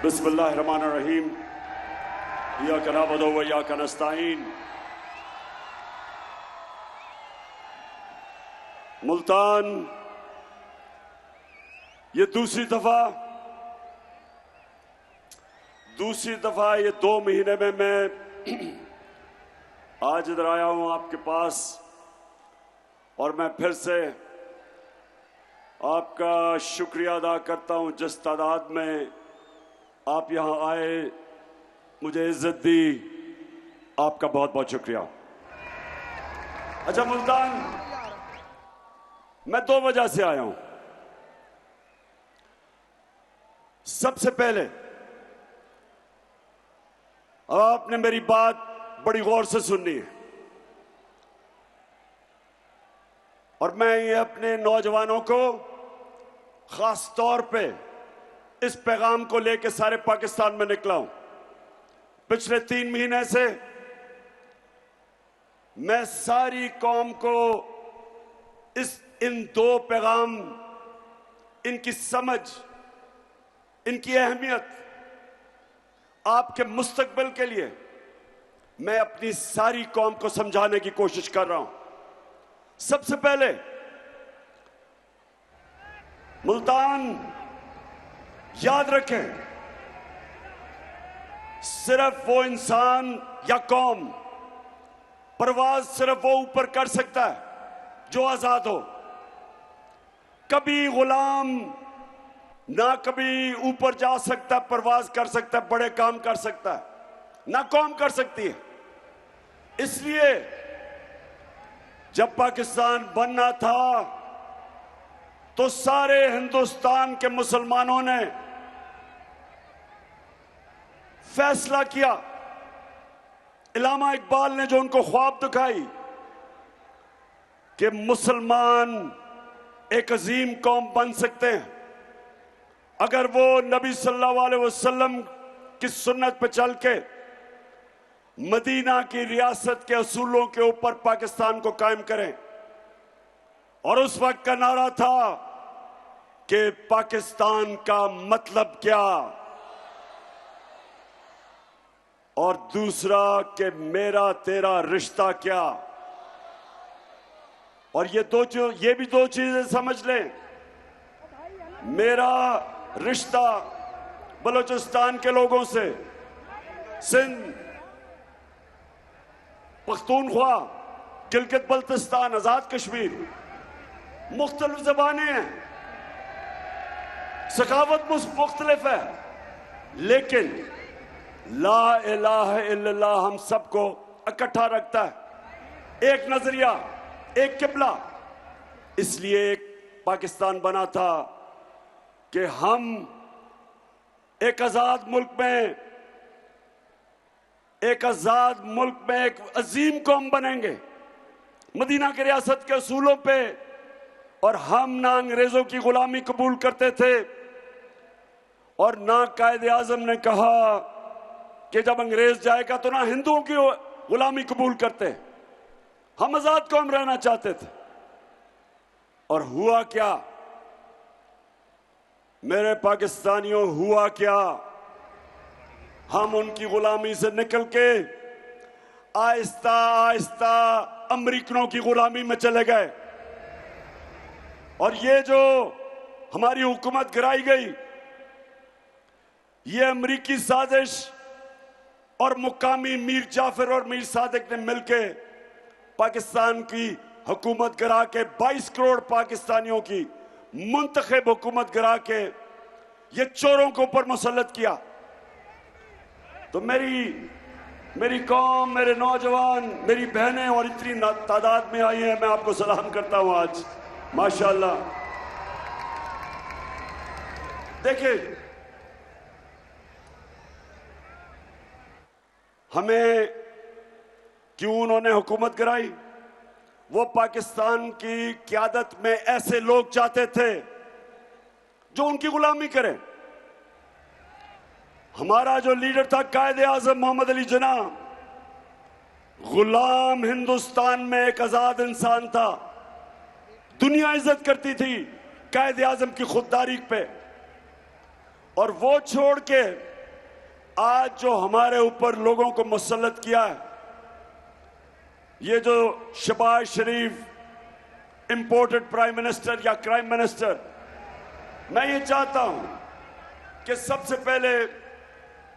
बिस्मिल्लाहिर्रहमानिर्रहीम। इय्याका नअबुदु व इय्याका नस्तईन। मुल्तान ये दूसरी दफा ये 2 महीने में मैं आज इधर आया हूं आपके पास, और मैं फिर से आपका शुक्रिया अदा करता हूं जिस तादाद में आप यहां आए, मुझे इज्जत दी। आपका बहुत बहुत शुक्रिया। अच्छा मुल्तान, मैं 2 वजह से आया हूं। सबसे पहले आपने मेरी बात बड़ी गौर से सुननी है, और मैं ये अपने नौजवानों को खास तौर पे इस पैगाम को लेकर सारे पाकिस्तान में निकला हूं। पिछले 3 महीने से मैं सारी कौम को इन 2 पैगाम, इनकी समझ, इनकी अहमियत, आपके मुस्तकबिल के लिए मैं अपनी सारी कौम को समझाने की कोशिश कर रहा हूं। सबसे पहले मुल्तान याद रखें, सिर्फ वो इंसान या कौम परवाज सिर्फ वो ऊपर कर सकता है जो आजाद हो। कभी गुलाम ना कभी ऊपर जा सकता, परवाज कर सकता, बड़े काम कर सकता है, ना कौम कर सकती है। इसलिए जब पाकिस्तान बनना था तो सारे हिंदुस्तान के मुसलमानों ने फैसला किया, इल्लामा इकबाल ने जो उनको ख्वाब दिखाई कि मुसलमान एक अजीम कौम बन सकते हैं अगर वो नबी सल्लल्लाहु अलैहि वसल्लम की सुन्नत पे चल के मदीना की रियासत के असूलों के ऊपर पाकिस्तान को कायम करें। और उस वक्त का नारा था कि पाकिस्तान का मतलब क्या, और दूसरा कि मेरा तेरा रिश्ता क्या। और ये भी 2 चीजें समझ लें। मेरा रिश्ता बलूचिस्तान के लोगों से, सिंध, पख्तूनख्वा, गिलगित बल्तिस्तान, आजाद कश्मीर, मुख्तलिफ ज़बानें हैं, सखावत मुख्तलिफ है, लेकिन ला इलाहा इल्लल्लाह हम सबको इकट्ठा रखता है। एक नजरिया, एक किबला। इसलिए एक पाकिस्तान बना था कि हम एक आजाद मुल्क में एक अजीम कौम बनेंगे मदीना की रियासत के असूलों पे। और हम ना अंग्रेजों की गुलामी कबूल करते थे, और ना कायदे आजम ने कहा कि जब अंग्रेज जाएगा तो ना हिंदुओं की गुलामी कबूल करते। हम आजाद कौम रहना चाहते थे। और हुआ क्या मेरे पाकिस्तानियों, हुआ क्या? हम उनकी गुलामी से निकल के आहिस्ता आहिस्ता अमेरिकनों की गुलामी में चले गए। और ये जो हमारी हुकूमत गिराई गई, ये अमेरिकी साजिश और मुकामी मीर जाफर और मीर सादिक ने मिलके पाकिस्तान की हुकूमत गिरा के 22 करोड़ पाकिस्तानियों की मुंतखब हुकूमत गिरा के ये चोरों के ऊपर मुसल्लत किया। तो मेरी कौम, मेरे नौजवान, मेरी बहनें और इतनी तादाद में आई हैं, मैं आपको सलाम करता हूं आज, माशाअल्लाह। देखिए, हमें क्यों उन्होंने हुकूमत गिराई? वो पाकिस्तान की क़यादत में ऐसे लोग चाहते थे जो उनकी गुलामी करें। हमारा जो लीडर था कायदे आजम मोहम्मद अली जिन्ना, गुलाम हिंदुस्तान में एक आजाद इंसान था। दुनिया इज्जत करती थी कायदे आजम की खुददारी पे, और वो छोड़ के आज जो हमारे ऊपर लोगों को मुसल्लत किया है, ये जो शहबाज शरीफ इंपोर्टेड प्राइम मिनिस्टर या क्राइम मिनिस्टर, मैं ये चाहता हूं कि सबसे पहले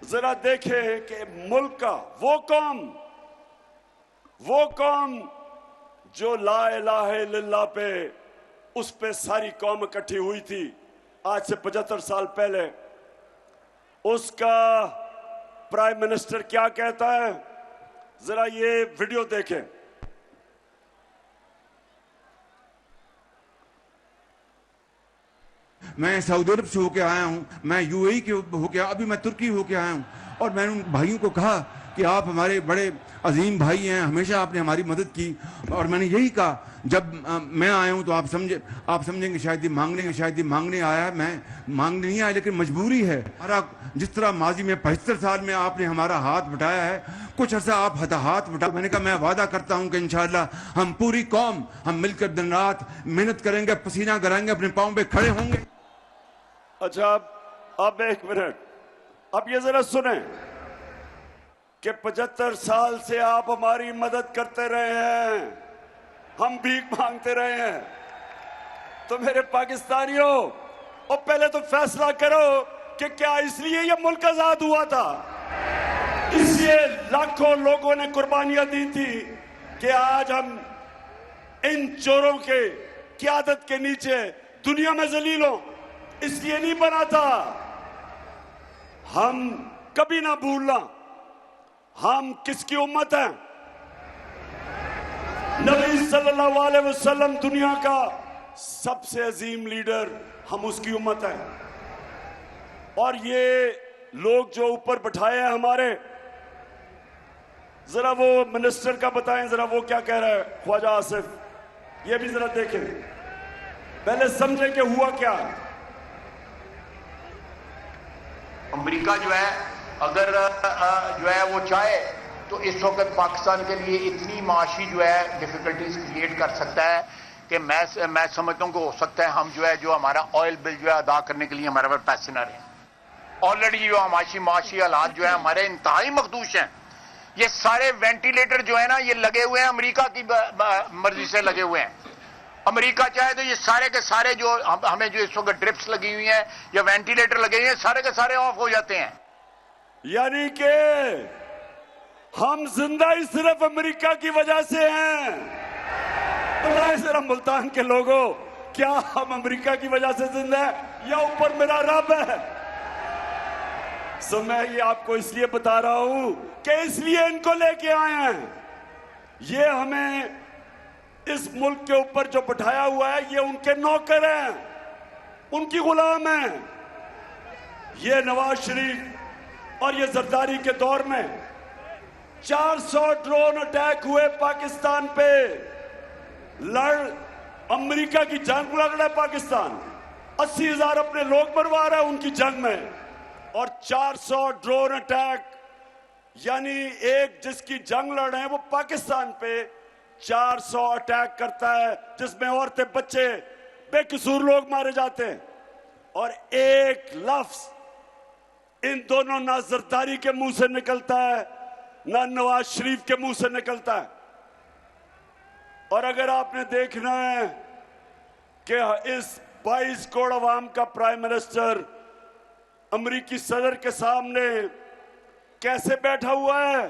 जरा देखें कि मुल्क का वो कौम जो ला इलाहा इल्लल्लाह पे उस पे सारी कौम इकट्ठी हुई थी आज से 75 साल पहले, उसका प्राइम मिनिस्टर क्या कहता है, जरा ये वीडियो देखें। मैं सऊदी अरब से होके आया हूं, मैं यूएई के होके, अभी मैं तुर्की होके आया हूं, और मैंने उन भाइयों को कहा कि आप हमारे बड़े अजीम भाई हैं, हमेशा आपने हमारी मदद की। और मैंने यही कहा, जब मैं आया हूं तो आप समझेंगे शायद ये मांगने आया है। मैं मांगने नहीं आया, लेकिन मजबूरी है। हमारा जिस तरह माजी में 75 साल में आपने हमारा हाथ बटाया है, कुछ अर्सा आप हाथ बटा। मैंने कहा मैं वादा करता हूं कि इंशाअल्लाह हम पूरी कौम हम मिलकर दिन रात मेहनत करेंगे, पसीना कराएंगे, अपने पांव पे खड़े होंगे। अच्छा, अब एक मिनट, अब ये जरा सुने कि 75 साल से आप हमारी मदद करते रहे हैं, हम भीख मांगते रहे हैं। तो मेरे पाकिस्तानियों, और पहले तो फैसला करो कि क्या इसलिए ये मुल्क आजाद हुआ था, इसलिए लाखों लोगों ने कुर्बानियां दी थी कि आज हम इन चोरों के क़यादत के नीचे दुनिया में जलील हों? इसलिए नहीं बना था। हम कभी ना भूलना हम किसकी उम्मत हैं। नबी सल्लल्लाहु अलैहि वसल्लम दुनिया का सबसे अजीम लीडर, हम उसकी उम्मत हैं। और ये लोग जो ऊपर बैठाए हैं हमारे, जरा वो मिनिस्टर का बताएं, जरा वो क्या कह रहा है ख्वाजा आसिफ, ये भी जरा देखें, पहले समझें कि हुआ क्या। अमेरिका जो है अगर जो है वो चाहे तो इस वक्त पाकिस्तान के लिए इतनी माशी जो है डिफिकल्टीज क्रिएट कर सकता है कि मैं समझता हूँ कि हो सकता है हम जो हमारा ऑयल बिल जो है अदा करने के लिए हमारे पास पैसे ना रहे। ऑलरेडी जो माशी हालात जो है हमारे इंतहाई मखदूश हैं। ये सारे वेंटिलेटर जो है ना, ये लगे हुए हैं अमेरिका की मर्जी से लगे हुए हैं। अमेरिका चाहे तो ये सारे के सारे जो हमें जो इस वक्त ड्रिप्स लगी हुई हैं या वेंटिलेटर लगे हुए हैं, सारे के सारे ऑफ हो जाते हैं। यानी कि हम जिंदा ही सिर्फ अमेरिका की वजह से हैं। बताएं जरा मुल्तान के लोगों, क्या हम अमेरिका की वजह से जिंदा हैं या ऊपर मेरा रब है? सो मैं ये आपको इसलिए बता रहा हूं कि इसलिए इनको लेके आए हैं। ये हमें इस मुल्क के ऊपर जो बिठाया हुआ है, ये उनके नौकर हैं, उनकी गुलाम हैं। ये नवाज शरीफ और ये जरदारी के दौर में 400 ड्रोन अटैक हुए पाकिस्तान पे। अमेरिका की जंग लड़ रहा है पाकिस्तान, 80,000 अपने लोग मरवा रहा है उनकी जंग में, और 400 ड्रोन अटैक, यानी एक जिसकी जंग लड़ रहे हैं वो पाकिस्तान पे 400 अटैक करता है, जिसमें औरतें बच्चे बेकसूर लोग मारे जाते हैं। और एक लफ्ज इन दोनों ना जरदारी के मुंह से निकलता है ना नवाज शरीफ के मुंह से निकलता है। और अगर आपने देखना है कि इस 22 करोड़ अवाम का प्राइम मिनिस्टर अमेरिकी सदर के सामने कैसे बैठा हुआ है,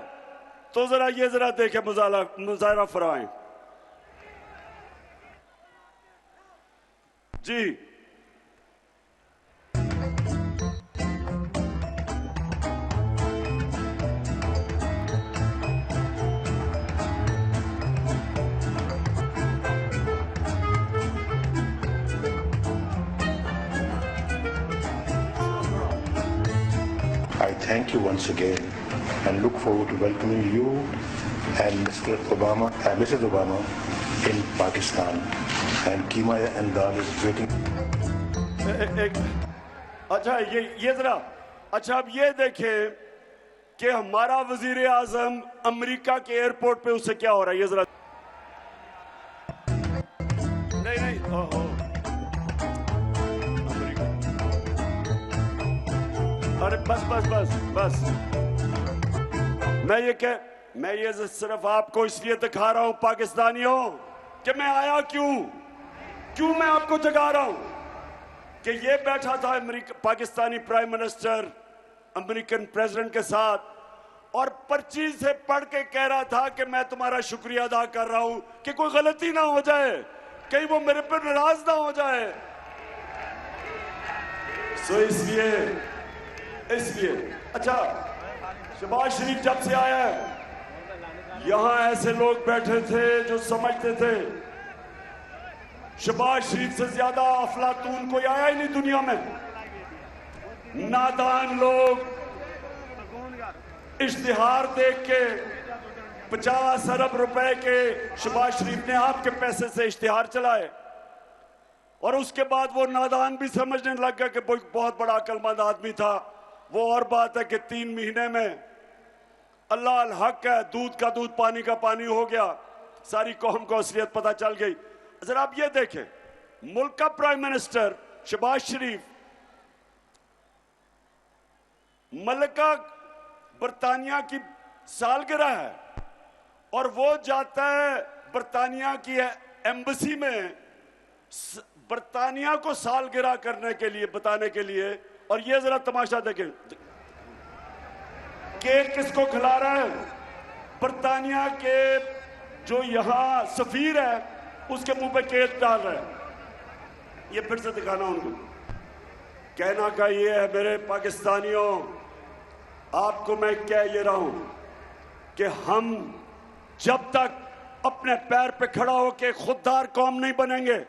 तो जरा देखें, मुजाहरा फरमाएं जी। I thank you once again and look forward to welcoming you and Mr. Obama and Mrs. Obama in Pakistan. And Keema and Dal is waiting. अच्छा ये जरा, अच्छा अब ये देखें कि हमारा वजीर आजम अमेरिका के एयरपोर्ट पे उसे क्या हो रहा है, ये जरा। नहीं ओहो, अरे बस बस बस बस, मैं ये सिर्फ आपको इसलिए दिखा रहा हूं पाकिस्तानियों कि मैं आया क्यों मैं आपको जगा रहा हूं कि ये बैठा था Pakistani prime minister American president के साथ और पर्ची से पढ़ के कह रहा था कि मैं तुम्हारा शुक्रिया अदा कर रहा हूं कि कोई गलती ना हो जाए, कहीं वो मेरे पर नाराज ना हो जाए। सो इसलिए अच्छा, शहबाज शरीफ जब से आया है यहां ऐसे लोग बैठे थे जो समझते थे शहबाज शरीफ से ज्यादा अफलातून कोई आया ही नहीं दुनिया में। नादान लोग इश्तिहार देख के 50 अरब रुपए के शहबाज शरीफ ने आपके पैसे से इश्तिहार चलाए और उसके बाद वो नादान भी समझने लग गया कि बहुत बड़ा अक्लमंद आदमी था। वो और बात है कि 3 महीने में अल्लाह अल हक है, दूध का दूध पानी का पानी हो गया, सारी कौम को असलियत पता चल गई। जरा आप ये देखें, मुल्क का प्राइम मिनिस्टर शहबाज शरीफ मलिका बरतानिया की सालगिरह है और वो जाता है बरतानिया की एम्बेसी में बरतानिया को सालगिरह करने के लिए, बताने के लिए। और ये जरा तमाशा देखें, केक किसको खिला रहा है? बरतानिया के जो यहां सफीर है उसके मुंह पे केक डाल रहा है। ये फिर से दिखाना उनको, कहना का ये है मेरे पाकिस्तानियों, आपको मैं कह ये रहा हूं कि हम जब तक अपने पैर पे खड़ा होकर खुददार कौम नहीं बनेंगे,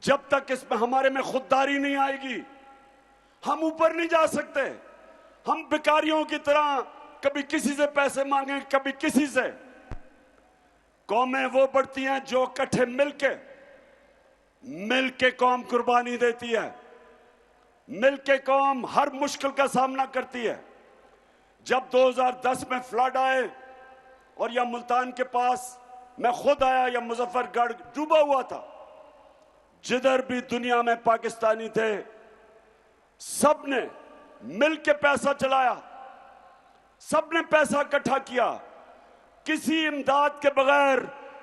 जब तक इसमें हमारे में खुददारी नहीं आएगी, हम ऊपर नहीं जा सकते। हम भिखारियों की तरह कभी किसी से पैसे मांगे, कभी किसी से। कौमें वो बढ़ती हैं जो इकट्ठे मिलके कौम कुर्बानी देती है, मिलके कौम हर मुश्किल का सामना करती है। जब 2010 में फ्लड आए और या मुल्तान के पास मैं खुद आया, या मुजफ्फरगढ़ डूबा हुआ था, जिधर भी दुनिया में पाकिस्तानी थे सबने मिलके पैसा चलाया, सबने पैसा इकट्ठा किया। किसी इमदाद के बगैर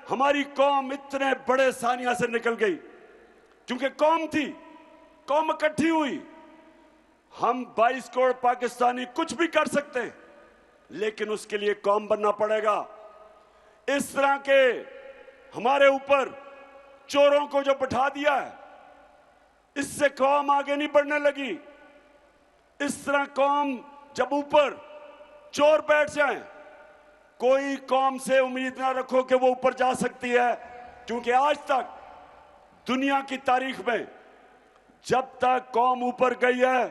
हमारी कौम इतने बड़े सानिया से निकल गई, क्योंकि कौम थी, कौम इकट्ठी हुई। हम 22 करोड़ पाकिस्तानी कुछ भी कर सकते हैं, लेकिन उसके लिए कौम बनना पड़ेगा। इस तरह के हमारे ऊपर चोरों को जो बिठा दिया है, इससे कौम आगे नहीं बढ़ने लगी। इस तरह कौम जब ऊपर चोर बैठ जाएं, कोई कौम से उम्मीद ना रखो कि वो ऊपर जा सकती है, क्योंकि आज तक दुनिया की तारीख में जब तक कौम ऊपर गई है,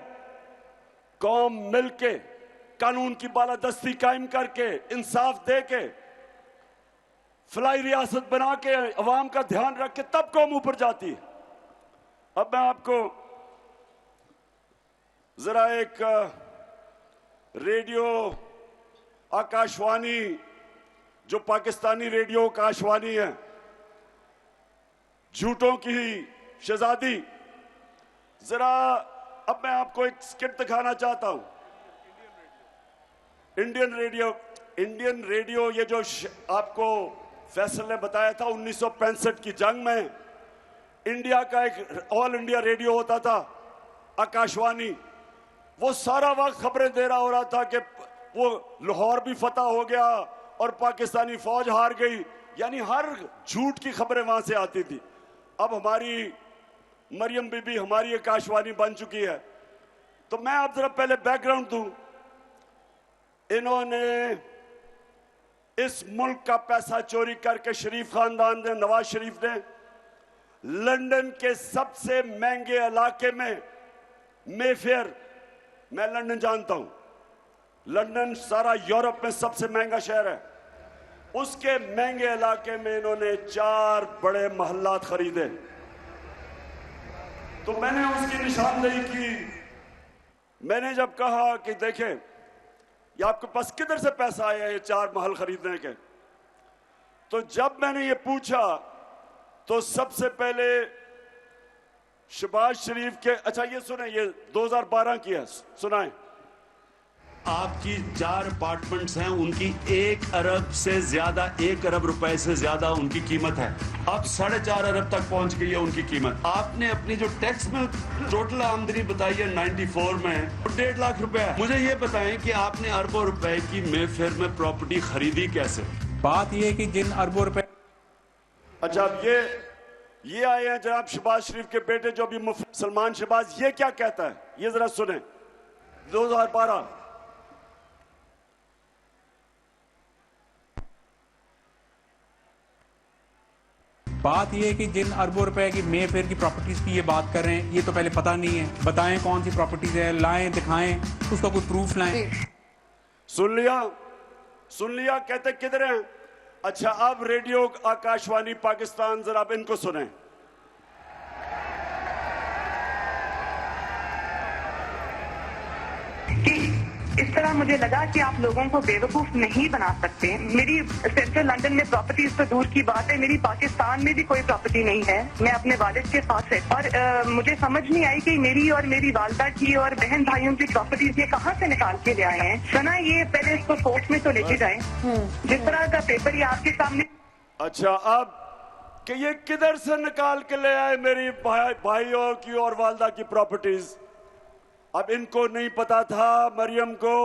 कौम मिलके कानून की बालादस्ती कायम करके, इंसाफ दे के, फलाई रियासत बना के, अवाम का ध्यान रख के, तब कौम ऊपर जाती है। अब मैं आपको जरा एक रेडियो आकाशवाणी, जो पाकिस्तानी रेडियो आकाशवाणी है, झूठों की शहजादी, जरा अब मैं आपको एक स्किट दिखाना चाहता हूं। इंडियन रेडियो ये जो आपको फैसल ने बताया था 1965 की जंग में, इंडिया का एक ऑल इंडिया रेडियो होता था आकाशवाणी, वो सारा वक्त खबरें दे रहा हो रहा था कि वो लाहौर भी फतह हो गया और पाकिस्तानी फौज हार गई, यानी हर झूठ की खबरें वहां से आती थी। अब हमारी मरियम बीबी हमारी आकाशवाणी बन चुकी है। तो मैं आप जरा पहले बैकग्राउंड दूं। इन्होंने इस मुल्क का पैसा चोरी करके शरीफ खानदान ने, नवाज शरीफ ने, लंदन के सबसे महंगे इलाके में, मेफेयर, मैं लंदन जानता हूं, लंदन सारा यूरोप में सबसे महंगा शहर है, उसके महंगे इलाके में इन्होंने 4 बड़े महल्लात खरीदे। तो मैंने उसकी निशानदेही की। मैंने जब कहा कि देखें ये आपके पास किधर से पैसा आया ये 4 महल खरीदने के, तो जब मैंने ये पूछा तो सबसे पहले शहबाज शरीफ के, अच्छा ये सुने, ये 2012 की है, सुनाएं। आपकी 4 अपार्टमेंट्स हैं, उनकी 1 अरब से ज्यादा, 1 अरब रुपए से ज्यादा उनकी कीमत है। अब 4.5 अरब तक पहुंच गई है उनकी कीमत। आपने अपनी जो टैक्स में टोटल आमदनी बताई है 94 में, 1.5 लाख रुपए है। मुझे ये बताएं कि आपने अरबों रुपए की मेफेयर में प्रॉपर्टी खरीदी कैसे? बात ये है कि जिन अरबों रुपए, अच्छा अब ये आए हैं जनाब शहबाज शरीफ के बेटे जो अभी सलमान शहबाज, ये क्या कहता है, ये जरा सुने। 2012 बात ये है कि जिन अरबों रुपए की मेफेयर की प्रॉपर्टीज की ये बात कर रहे हैं, ये तो पहले पता नहीं है। बताएं कौन सी प्रॉपर्टीज है, लाएं, दिखाएं, उसका कोई प्रूफ लाएं। सुन लिया, कहते किधर हैं? अच्छा अब रेडियो आकाशवाणी पाकिस्तान, जरा अब इनको सुने। इस तरह मुझे लगा कि आप लोगों को बेवकूफ नहीं बना सकते। मेरी सेंट्रल लंदन में प्रॉपर्टीज तो दूर की बात है, मेरी पाकिस्तान में भी कोई प्रॉपर्टी नहीं है। मैं अपने वालिद के साथ है और मुझे समझ नहीं आई कि मेरी और मेरी वालदा की और बहन भाइयों की प्रॉपर्टीज ये कहाँ से निकाल के ले आए हैं। सना ये पहले इसको कोर्ट में तो लेके जाए, जिस तरह का पेपर ये आपके सामने। अच्छा अब कि ये किधर से निकाल के ले आए मेरी भाइयों की और वालदा की प्रॉपर्टीज? अब इनको नहीं पता था मरियम को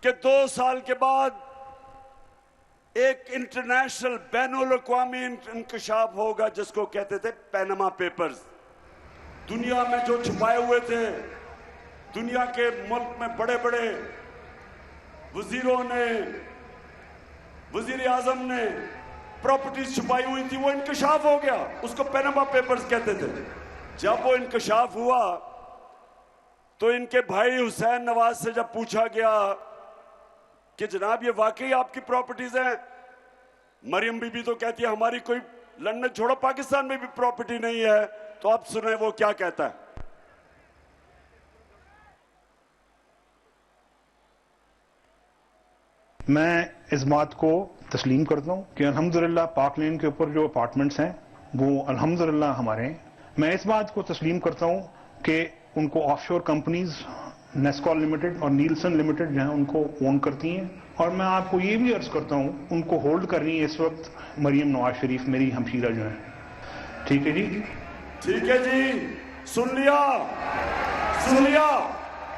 कि 2 साल के बाद एक इंटरनेशनल बैनुल-अक़वामी इंकशाफ होगा जिसको कहते थे पैनामा पेपर्स। दुनिया में जो छुपाए हुए थे, दुनिया के मुल्क में बड़े बड़े वजीरों ने, वजीर आजम ने प्रॉपर्टीज छुपाई हुई थी, वो इंकशाफ हो गया। उसको पैनामा पेपर्स कहते थे। जब वो इंकशाफ हुआ तो इनके भाई हुसैन नवाज से जब पूछा गया कि जनाब ये वाकई आपकी प्रॉपर्टीज हैं, मरियम बीबी तो कहती है हमारी कोई लंदन छोड़ो पाकिस्तान में भी प्रॉपर्टी नहीं है। तो अब सुने वो क्या कहता है। मैं इस बात को तस्लीम करता हूं कि अल्हम्दुलिल्लाह पाक लेन के ऊपर जो अपार्टमेंट्स हैं वो अल्हम्दुलिल्लाह हमारे हैं। मैं इस बात को तस्लीम करता हूं कि उनको ऑफशोर कंपनीज नेस्कॉल लिमिटेड और नीलसन लिमिटेड जो है उनको ओन करती हैं। और मैं आपको ये भी अर्ज करता हूं उनको होल्ड कर रही है इस वक्त मरियम नवाज शरीफ, मेरी हमशीरा जो है। ठीक है जी, ठीक है जी, सुन लिया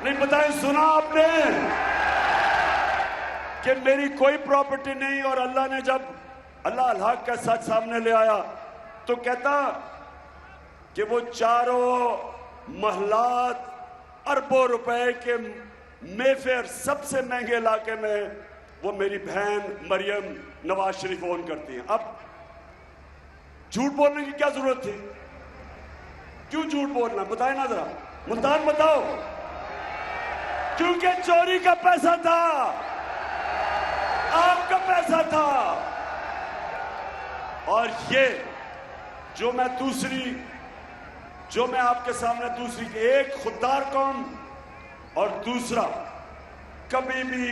नहीं बताए, सुना आपने कि मेरी कोई प्रॉपर्टी नहीं। और अल्लाह ने जब अल्लाह का सच सामने ले आया तो कहता कि वो चारों महलात अरबों रुपए के मेफेयर सबसे महंगे इलाके में वो मेरी बहन मरियम नवाज शरीफ ओन करती हैं। अब झूठ बोलने की क्या जरूरत थी? क्यों झूठ बोलना, बताए ना जरा, मुल्तान बताओ। क्योंकि चोरी का पैसा था, आपका पैसा था। और ये जो मैं आपके सामने दूसरी, एक खुददार कौम और दूसरा, कभी भी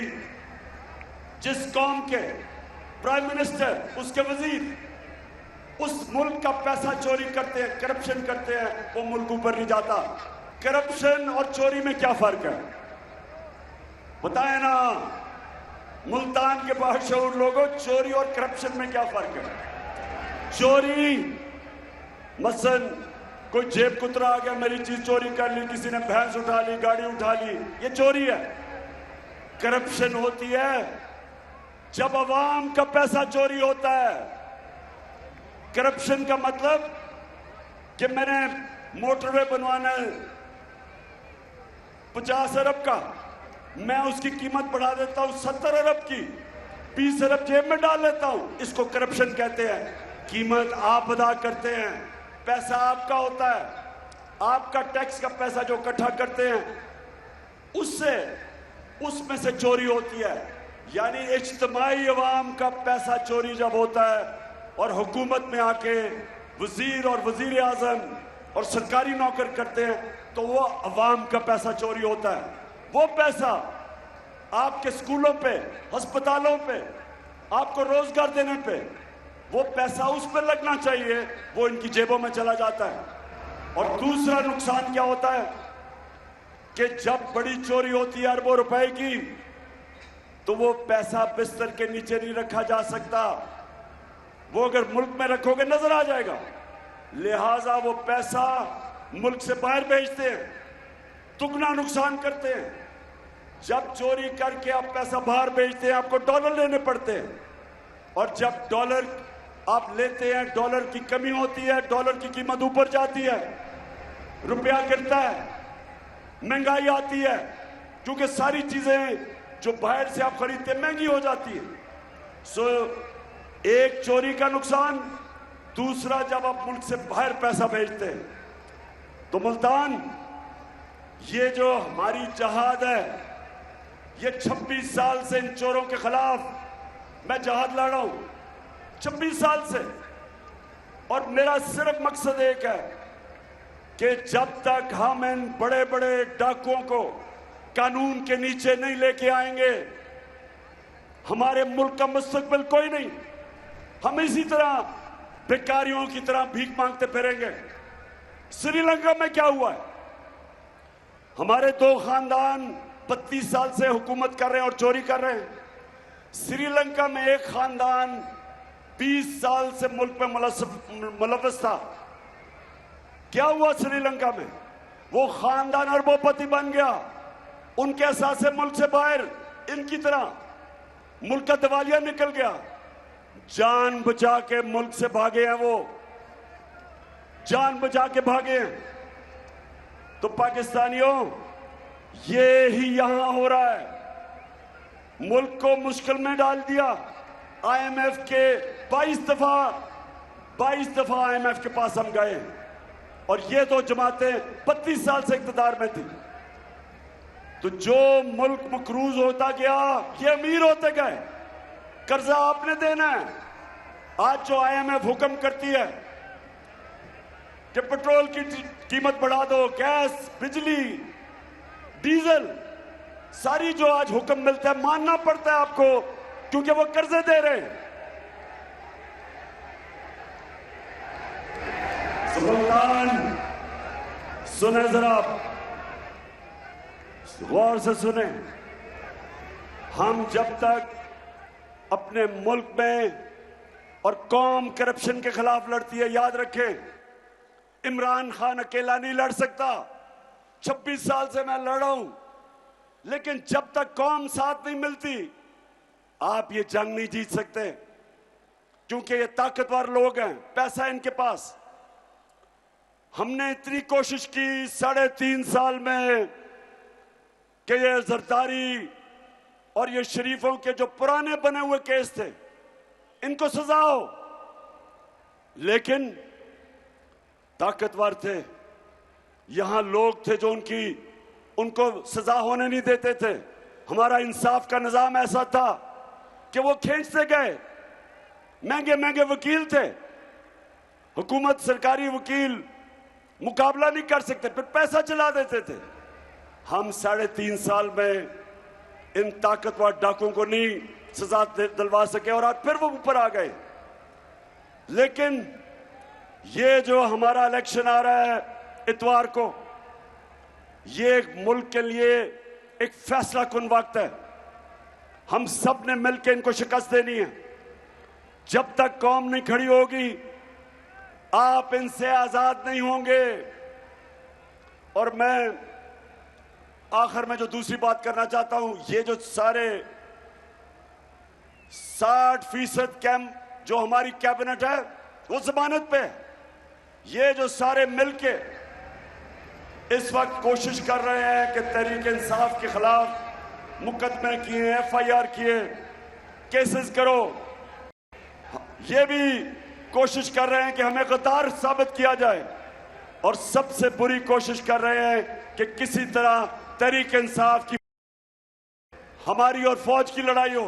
जिस कौम के प्राइम मिनिस्टर, उसके वजीर उस मुल्क का पैसा चोरी करते हैं, करप्शन करते हैं, वो मुल्क ऊपर नहीं जाता। करप्शन और चोरी में क्या फर्क है बताएं ना मुल्तान के बाशऊर लोगों, चोरी और करप्शन में क्या फर्क है? चोरी मसलन कोई जेब कुतरा आ गया, मेरी चीज चोरी कर ली, किसी ने भैंस उठा ली, गाड़ी उठा ली, ये चोरी है। करप्शन होती है जब अवाम का पैसा चोरी होता है। करप्शन का मतलब कि मैंने मोटरवे बनवाना है 50 अरब का, मैं उसकी कीमत बढ़ा देता हूं 70 अरब की, 20 अरब जेब में डाल लेता हूं, इसको करप्शन कहते हैं। कीमत आप अदा करते हैं, पैसा आपका होता है, आपका टैक्स का पैसा जो इकट्ठा करते हैं उसमें से चोरी होती है। यानी इज्तिमाई अवाम का पैसा चोरी जब होता है और हुकूमत में आके वजीर और वजीर आजम और सरकारी नौकर करते हैं तो वो अवाम का पैसा चोरी होता है। वो पैसा आपके स्कूलों पे, अस्पतालों पे, आपको रोजगार देने पे, वो पैसा उस पर लगना चाहिए, वो इनकी जेबों में चला जाता है। और दूसरा नुकसान क्या होता है कि जब बड़ी चोरी होती है अरबों रुपए की, तो वो पैसा बिस्तर के नीचे नहीं रखा जा सकता, वो अगर मुल्क में रखोगे नजर आ जाएगा। लिहाजा वो पैसा मुल्क से बाहर भेजते हैं, दुगना नुकसान करते हैं। जब चोरी करके आप पैसा बाहर भेजते हैं, आपको डॉलर लेने पड़ते हैं, और जब डॉलर आप लेते हैं, डॉलर की कमी होती है, डॉलर की कीमत ऊपर जाती है, रुपया गिरता है, महंगाई आती है, क्योंकि सारी चीजें जो बाहर से आप खरीदते हैं महंगी हो जाती है। सो एक चोरी का नुकसान, दूसरा जब आप मुल्क से बाहर पैसा भेजते हैं। तो मुल्तान, ये जो हमारी जहाद है, ये 26 साल से इन चोरों के खिलाफ मैं जहाद लड़ रहा हूं, 26 साल से। और मेरा सिर्फ मकसद एक है कि जब तक हम इन बड़े बड़े डाकुओं को कानून के नीचे नहीं लेके आएंगे, हमारे मुल्क का मुस्तकबिल कोई नहीं। हम इसी तरह भिखारियों की तरह भीख मांगते फिरेंगे। श्रीलंका में क्या हुआ है? हमारे दो खानदान 32 साल से हुकूमत कर रहे हैं और चोरी कर रहे हैं। श्रीलंका में एक खानदान 20 साल से मुल्क में मुलव्वस था। क्या हुआ श्रीलंका में? वो खानदान अरबोपति बन गया। उनके एहसास से मुल्क से बाहर इनकी तरह मुल्क का दिवालिया निकल गया। जान बचा के मुल्क से भागे हैं, वो जान बचा के भागे हैं। तो पाकिस्तानियों, ये ही यहां हो रहा है। मुल्क को मुश्किल में डाल दिया। आईएमएफ के 22 दफा आईएमएफ के पास हम गए, और ये तो जमातें 32 साल से इक़्तिदार में थी। तो जो मुल्क मकरूज होता गया, ये अमीर होते गए। कर्जा आपने देना है। आज जो आईएमएफ हुक्म करती है कि पेट्रोल की कीमत बढ़ा दो, गैस, बिजली, डीजल, सारी जो आज हुक्म मिलता है मानना पड़ता है आपको, क्योंकि वो कर्जे दे रहे हैं। सुल्तान, सुने जरा, गौर से सुने। हम जब तक अपने मुल्क में और कौम करप्शन के खिलाफ लड़ती है, याद रखें, इमरान खान अकेला नहीं लड़ सकता। 26 साल से मैं लड़ रहा हूं, लेकिन जब तक कौम साथ नहीं मिलती, आप ये जंग नहीं जीत सकते, क्योंकि ये ताकतवर लोग हैं, पैसा है इनके पास। हमने इतनी कोशिश की 3.5 साल में कि ये जरदारी और ये शरीफों के जो पुराने बने हुए केस थे, इनको सजा हो, लेकिन ताकतवर थे, यहां लोग थे जो उनको सजा होने नहीं देते थे। हमारा इंसाफ का निजाम ऐसा था कि वो खींचते गए। महंगे महंगे वकील थे, हुकूमत सरकारी वकील मुकाबला नहीं कर सकते, फिर पैसा चला देते थे। हम 3.5 साल में इन ताकतवर डाकुओं को नहीं सजा दिलवा सके, और आज फिर वो ऊपर आ गए। लेकिन ये जो हमारा इलेक्शन आ रहा है इतवार को, ये एक मुल्क के लिए एक फैसला कुन वक्त है। हम सब ने मिलकर इनको शिकस्त देनी है। जब तक कौम नहीं खड़ी होगी, आप इनसे आजाद नहीं होंगे। और मैं आखिर में जो दूसरी बात करना चाहता हूं, ये जो सारे 60% कैंप जो हमारी कैबिनेट है वो जमानत पे है। ये जो सारे मिलके इस वक्त कोशिश कर रहे हैं कि तहरीक इंसाफ के खिलाफ मुकदमे किए, FIR किए, केसेस करो, ये भी कोशिश कर रहे हैं कि हमें गद्दार साबित किया जाए। और सबसे बुरी कोशिश कर रहे हैं कि किसी तरह तहरीक इंसाफ की, हमारी और फौज की लड़ाई हो।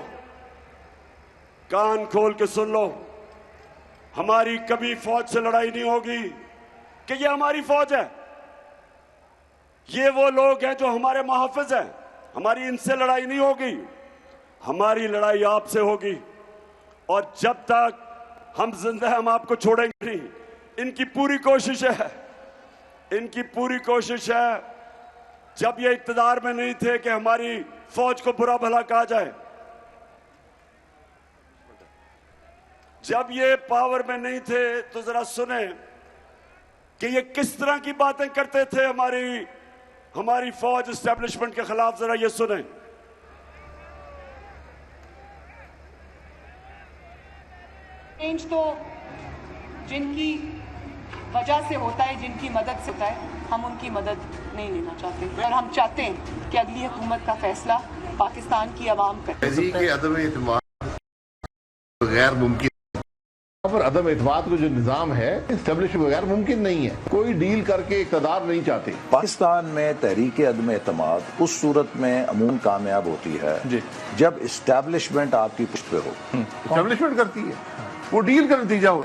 कान खोल के सुन लो, हमारी कभी फौज से लड़ाई नहीं होगी कि ये हमारी फौज है। ये वो लोग हैं जो हमारे मुहाफिज हैं, हमारी इनसे लड़ाई नहीं होगी, हमारी लड़ाई आपसे होगी। और जब तक हम जिंदा हैं, हम आपको छोड़ेंगे नहीं। इनकी पूरी कोशिश है इनकी पूरी कोशिश है जब ये इक्तदार में नहीं थे कि हमारी फौज को बुरा भला कहा जाए। जब ये पावर में नहीं थे तो जरा सुने कि ये किस तरह की बातें करते थे हमारी फौज एस्टेब्लिशमेंट के खिलाफ। जरा ये सुने। चेंज तो जिनकी वजह से होता है, जिनकी मदद से होता है, हम उनकी मदद नहीं लेना चाहते और हम चाहते हैं कि अगली हुकूमत का फैसला पाकिस्तान की आवाम करे। के अदम एतमाद गैर मुमकिन पर अदम एतमाद को जो निज़ाम है इस्टेब्लिश बगैर मुमकिन नहीं है। कोई डील करके इक़्तिदार नहीं चाहते। पाकिस्तान में तहरीक अदम एतमाद उस सूरत में अमूमन कामयाब होती है जी जब इस्टेब्लिशमेंट आपकी पुष्ट पे हो। इस्टेब्लिशमेंट करती है, वो डील का नतीजा हो।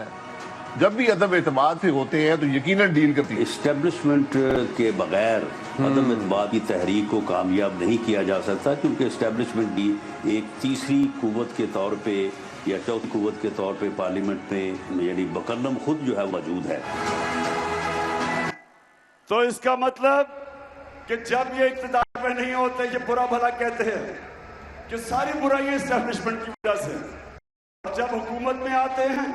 जब भी अदम एतमाद से होते हैं तो यकीनन डील करती है। इस्टेब्लिशमेंट के बगैर अदम एतमाद की तहरीक को कामयाब नहीं किया जा सकता, क्योंकि इस्टेब्लिशमेंट भी एक तीसरी कुव्वत के तौर पे या चौथी कुव्वत के तौर पे पार्लियामेंट में यानी बकलम खुद जो है मौजूद है। तो इसका मतलब कि जब ये इक़्तिदार में नहीं होते ये बुरा भला कहते हैं कि सारी बुराइयां इस्टेब्लिशमेंट की वजह से, और जब हुकूमत में आते हैं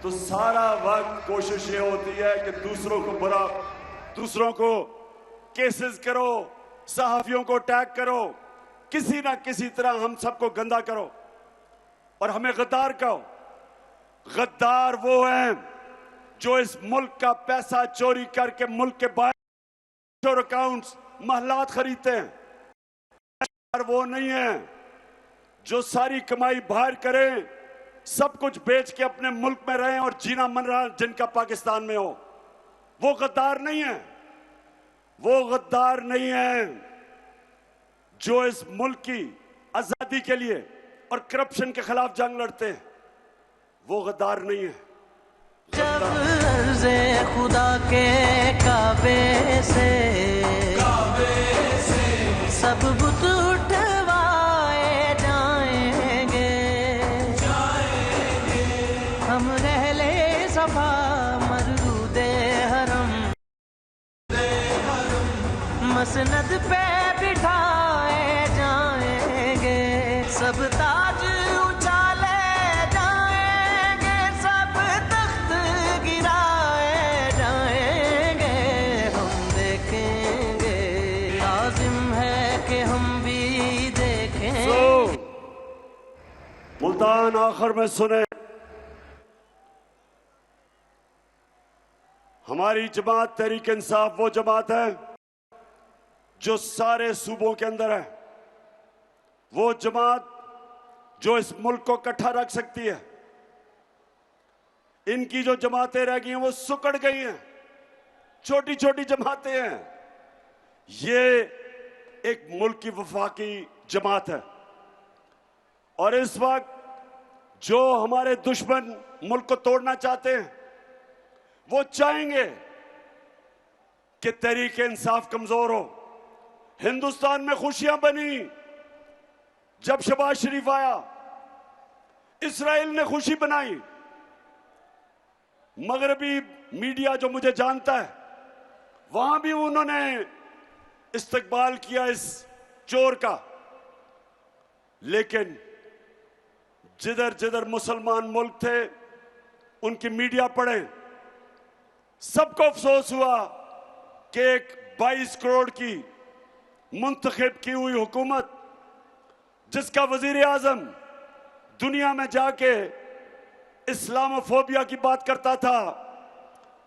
तो सारा वक्त कोशिश ये होती है कि दूसरों को केसेस करो, सहाफियों को अटैक करो, किसी ना किसी तरह हम सबको गंदा करो और हमें गद्दार कहो। गद्दार वो हैं जो इस मुल्क का पैसा चोरी करके मुल्क के बाहर अकाउंट्स महलात खरीदते हैं। गद्दार वो नहीं है जो सारी कमाई बाहर करें, सब कुछ बेच के अपने मुल्क में रहें और जीना मन रहा जिनका पाकिस्तान में हो। वो गद्दार नहीं है। वो गद्दार नहीं है जो इस मुल्क की आजादी के लिए और करप्शन के खिलाफ जंग लड़ते हैं। वो गद्दार नहीं है। जब अर्ज़े खुदा के काबे से सब बुत उठवाए जाएंगे, हम रहले सफा मरदूदे हरम मसनद पे बिठाए जाएंगे, सब ताज उछाले जाएंगे, सब तख्त गिराए जाएंगे, हम देखेंगे, लाजिम है कि हम भी देखें। मुल्तान आखिर में सुने, हमारी जमात तहरीक इंसाफ वो जमात है जो सारे सूबों के अंदर है। वो जमात जो इस मुल्क को इकट्ठा रख सकती है। इनकी जो जमातें रह गई हैं वो सुकड़ गई हैं, छोटी छोटी जमातें हैं। ये एक मुल्क की वफाकी जमात है और इस वक्त जो हमारे दुश्मन मुल्क को तोड़ना चाहते हैं वो चाहेंगे कि तहरीक इंसाफ कमजोर हो। हिंदुस्तान में खुशियां बनी जब शहबाज शरीफ आया, इस्राइल ने खुशी बनाई। मगरबी मीडिया जो मुझे जानता है वहां भी उन्होंने इस्तकबाल किया इस चोर का। लेकिन जिधर जिधर मुसलमान मुल्क थे उनकी मीडिया पढ़े, सबको अफसोस हुआ कि एक 22 करोड़ की मुंतखब की हुई हुकूमत जिसका वजीर आजम दुनिया में जाके इस्लामोफोबिया की बात करता था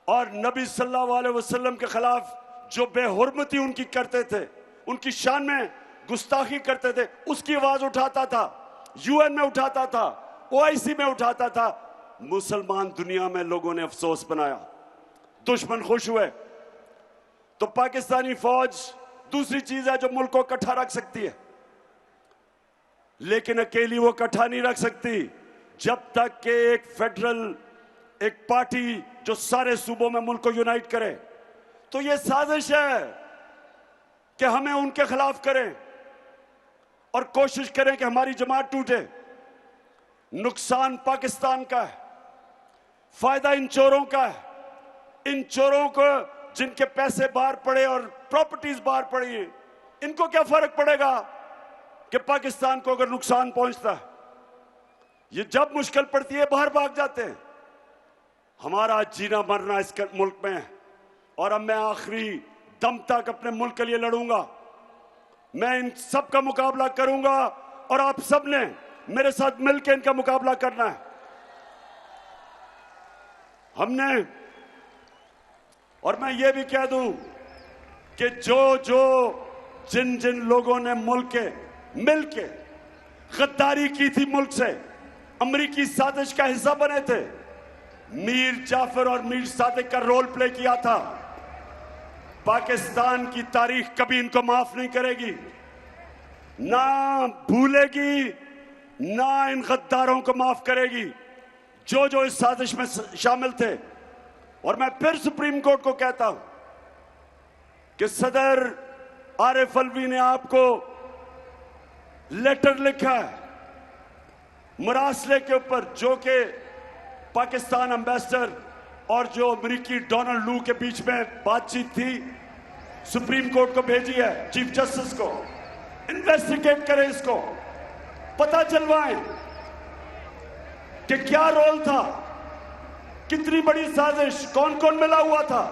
और नबी सल्लल्लाहु अलैहि वसल्लम के खिलाफ जो बेहुरमती उनकी करते थे, उनकी शान में गुस्ताखी करते थे, उसकी आवाज उठाता था, यूएन में उठाता था, ओआईसी में उठाता था। मुसलमान दुनिया में लोगों ने अफसोस बनाया, दुश्मन खुश हुए। तो पाकिस्तानी फौज दूसरी चीज है जो मुल्क को इकट्ठा रख सकती है, लेकिन अकेली वो इकट्ठा नहीं रख सकती जब तक कि एक फेडरल, एक पार्टी जो सारे सूबों में मुल्क को यूनाइट करे। तो ये साजिश है कि हमें उनके खिलाफ करें और कोशिश करें कि हमारी जमात टूटे। नुकसान पाकिस्तान का है, फायदा इन चोरों का है। इन चोरों को, जिनके पैसे बाहर पड़े और प्रॉपर्टीज बाहर पड़ी हैं, इनको क्या फर्क पड़ेगा कि पाकिस्तान को अगर नुकसान पहुंचता है? ये जब मुश्किल पड़ती है बाहर भाग जाते हैं। हमारा जीना मरना इस मुल्क में है और अब मैं आखिरी दम तक अपने मुल्क के लिए लड़ूंगा। मैं इन सब का मुकाबला करूंगा और आप सब ने मेरे साथ मिलकर इनका मुकाबला करना है। हमने, और मैं ये भी कह दूं कि जिन जिन लोगों ने मुल्क के मिलके गद्दारी की थी, मुल्क से अमरीकी साजिश का हिस्सा बने थे, मीर जाफर और मीर सादिक का रोल प्ले किया था, पाकिस्तान की तारीख कभी इनको माफ नहीं करेगी, ना भूलेगी, ना इन गद्दारों को माफ करेगी जो इस साजिश में शामिल थे। और मैं फिर सुप्रीम कोर्ट को कहता हूं कि सदर आरिफ अलवी ने आपको लेटर लिखा है मरासले के ऊपर, जो कि पाकिस्तान एम्बेसडर और जो अमेरिकी डोनाल्ड लू के बीच में बातचीत थी, सुप्रीम कोर्ट को भेजी है, चीफ जस्टिस को। इन्वेस्टिगेट करें इसको, पता चलवाएं कि क्या रोल था, कितनी बड़ी साजिश, कौन कौन मिला हुआ था,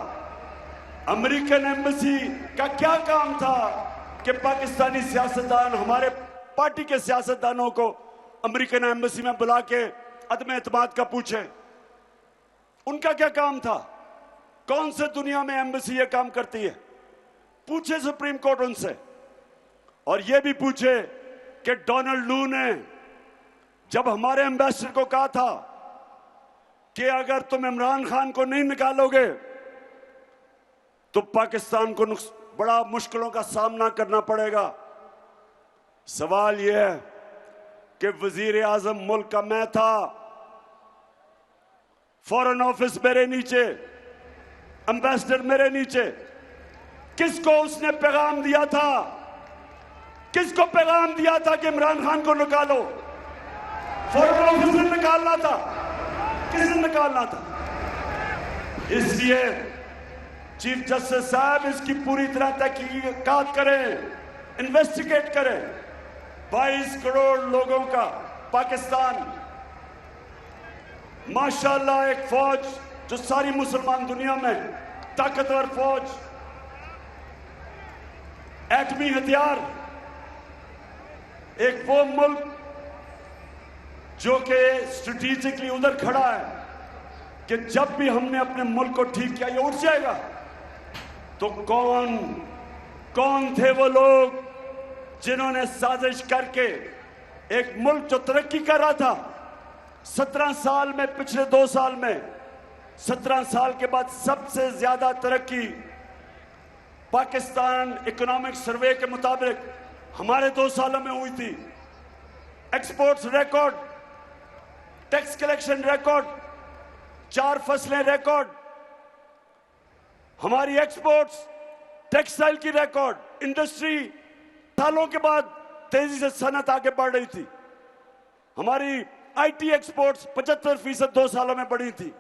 अमेरिकन एम्बेसी का क्या काम था कि पाकिस्तानी सियासतदान हमारे पार्टी के सियासतदानों को अमेरिकन एम्बेसी में बुला के अदम एतमाद का पूछे। उनका क्या काम था? कौन से दुनिया में एम्बेसी ये काम करती है? पूछे सुप्रीम कोर्ट उनसे। और ये भी पूछे कि डोनाल्ड लू ने जब हमारे एम्बेसडर को कहा था कि अगर तुम इमरान खान को नहीं निकालोगे तो पाकिस्तान को बड़ा मुश्किलों का सामना करना पड़ेगा। सवाल यह है कि वजीर आजम मुल्क का मैं था, फॉरेन ऑफिस मेरे नीचे, एम्बेसडर मेरे नीचे, किसको उसने पैगाम दिया था? किसको पैगाम दिया था कि इमरान खान को निकालो? फॉरेन ऑफिस ने निकालना था, किसने निकालना था? इसलिए चीफ जस्टिस साहब इसकी पूरी तरह तहकीकात करें, इन्वेस्टिगेट करें। 22 करोड़ लोगों का पाकिस्तान, माशाल्लाह एक फौज जो सारी मुसलमान दुनिया में ताकतवर फौज, एटमी हथियार, एक वो मुल्क जो कि स्ट्रेटेजिकली उधर खड़ा है कि जब भी हमने अपने मुल्क को ठीक किया ये उठ जाएगा। तो कौन थे वो लोग जिन्होंने साजिश करके एक मुल्क जो तरक्की कर रहा था 17 साल में, पिछले 2 साल में 17 साल के बाद सबसे ज्यादा तरक्की पाकिस्तान इकोनॉमिक सर्वे के मुताबिक हमारे 2 सालों में हुई थी। Exports record, tax collection record, 4 फसलें रिकॉर्ड, हमारी एक्सपोर्ट्स, टेक्सटाइल की रिकॉर्ड, इंडस्ट्री सालों के बाद तेजी से सनत आगे बढ़ रही थी। हमारी आईटी एक्सपोर्ट्स 75% 2 सालों में बढ़ी थी।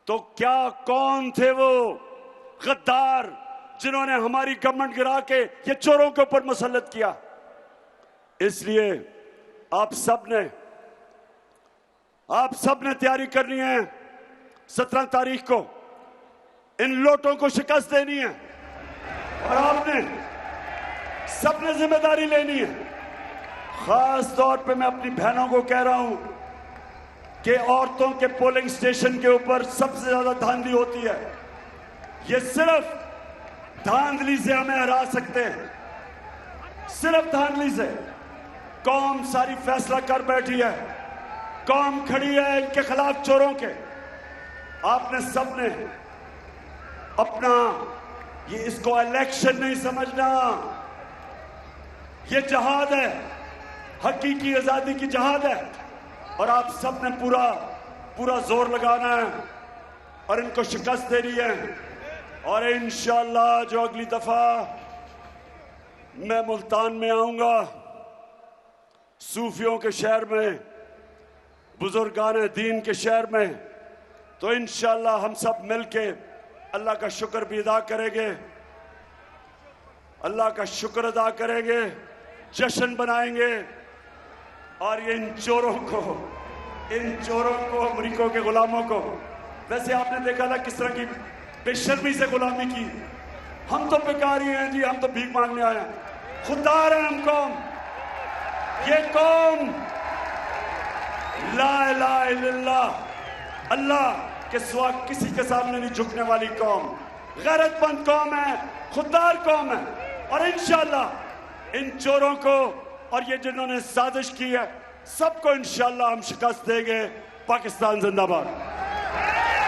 तो क्या कौन थे वो गद्दार जिन्होंने हमारी गवर्नमेंट गिरा के ये चोरों के ऊपर मुसल्लत किया? इसलिए आप सब ने तैयारी करनी है। 17 तारीख को इन लोटों को शिकस्त देनी है और आपने सबने जिम्मेदारी लेनी है। खास तौर पे मैं अपनी बहनों को कह रहा हूं कि औरतों के पोलिंग स्टेशन के ऊपर सबसे ज्यादा धांधली होती है। ये सिर्फ धांधली से हमें हरा सकते हैं, सिर्फ धांधली से। कौम सारी फैसला कर बैठी है, कौम खड़ी है इनके खिलाफ, चोरों के। आपने सबने अपना इसको इलेक्शन नहीं समझना, ये जहाद है, हकीकी आजादी की जहाद है और आप सबने पूरा जोर लगाना है और इनको शिकस्त देनी है। और इंशाअल्लाह जो अगली दफा मैं मुल्तान में आऊंगा, सूफियों के शहर में, बुजुर्गान दीन के शहर में, तो इंशाअल्लाह हम सब मिलके अल्लाह का शुक्र भी अदा करेंगे, अल्लाह का शुक्र अदा करेंगे, जश्न बनाएंगे और ये इन चोरों को अमरीका के गुलामों को, वैसे आपने देखा था किस तरह की बेशर्मी से गुलामी की। हम तो बेकारी हैं जी, हम तो भीख मांगने आए हैं, खुददार हैं हम कौम। ये कौम ला इलाहा इल्लल्लाह, अल्लाह के सिवा किसी के सामने नहीं झुकने वाली कौम, गैरतमंद कौम है, खुददार कौम है। और इंशाअल्लाह इन चोरों को और ये जिन्होंने साजिश की है सबको इंशाअल्लाह हम शिकस्त देंगे। पाकिस्तान जिंदाबाद।